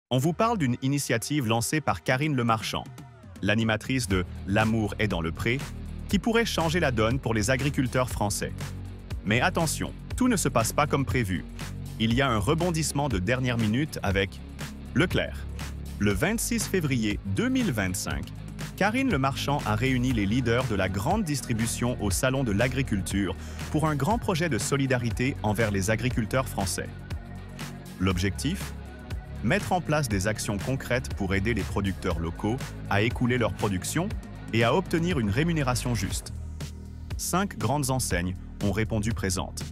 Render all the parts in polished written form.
On vous parle d'une initiative lancée par Karine Lemarchand, l'animatrice de L'amour est dans le pré, qui pourrait changer la donne pour les agriculteurs français. Mais attention, tout ne se passe pas comme prévu. Il y a un rebondissement de dernière minute avec Leclerc. Le 26 février 2025, Karine Lemarchand a réuni les leaders de la grande distribution au Salon de l'Agriculture pour un grand projet de solidarité envers les agriculteurs français. L'objectif ? Mettre en place des actions concrètes pour aider les producteurs locaux à écouler leur production et à obtenir une rémunération juste. 5 grandes enseignes ont répondu présentes.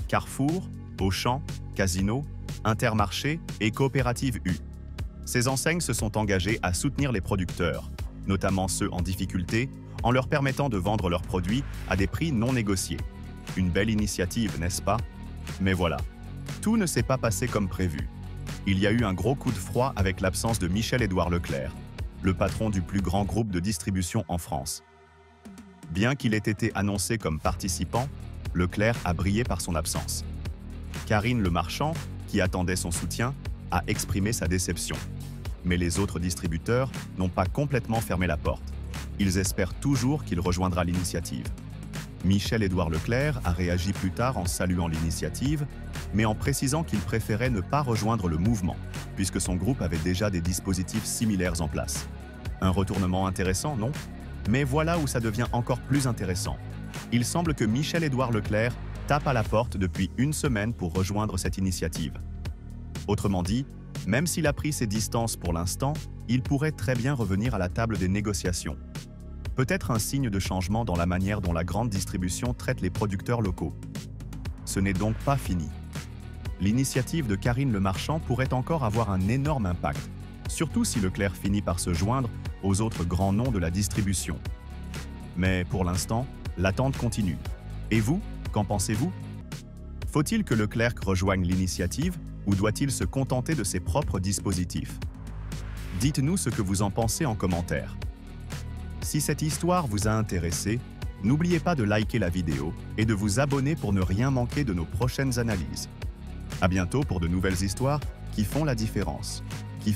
Carrefour, Auchan, Casino, Intermarché et Coopérative U. Ces enseignes se sont engagées à soutenir les producteurs, notamment ceux en difficulté, en leur permettant de vendre leurs produits à des prix non négociés. Une belle initiative, n'est-ce pas? Mais voilà, tout ne s'est pas passé comme prévu. Il y a eu un gros coup de froid avec l'absence de Michel-Édouard Leclerc, le patron du plus grand groupe de distribution en France. Bien qu'il ait été annoncé comme participant, Leclerc a brillé par son absence. Karine Lemarchand, qui attendait son soutien, a exprimé sa déception. Mais les autres distributeurs n'ont pas complètement fermé la porte. Ils espèrent toujours qu'il rejoindra l'initiative. Michel-Édouard Leclerc a réagi plus tard en saluant l'initiative, mais en précisant qu'il préférait ne pas rejoindre le mouvement, puisque son groupe avait déjà des dispositifs similaires en place. Un retournement intéressant, non? Mais voilà où ça devient encore plus intéressant. Il semble que Michel-Édouard Leclerc tape à la porte depuis une semaine pour rejoindre cette initiative. Autrement dit, même s'il a pris ses distances pour l'instant, il pourrait très bien revenir à la table des négociations. Peut-être un signe de changement dans la manière dont la grande distribution traite les producteurs locaux. Ce n'est donc pas fini. L'initiative de Karine Lemarchand pourrait encore avoir un énorme impact, surtout si Leclerc finit par se joindre aux autres grands noms de la distribution. Mais pour l'instant, l'attente continue. Et vous, qu'en pensez-vous? Faut-il que Leclerc rejoigne l'initiative ou doit-il se contenter de ses propres dispositifs? Dites-nous ce que vous en pensez en commentaire. Si cette histoire vous a intéressé, n'oubliez pas de liker la vidéo et de vous abonner pour ne rien manquer de nos prochaines analyses. À bientôt pour de nouvelles histoires qui font la différence.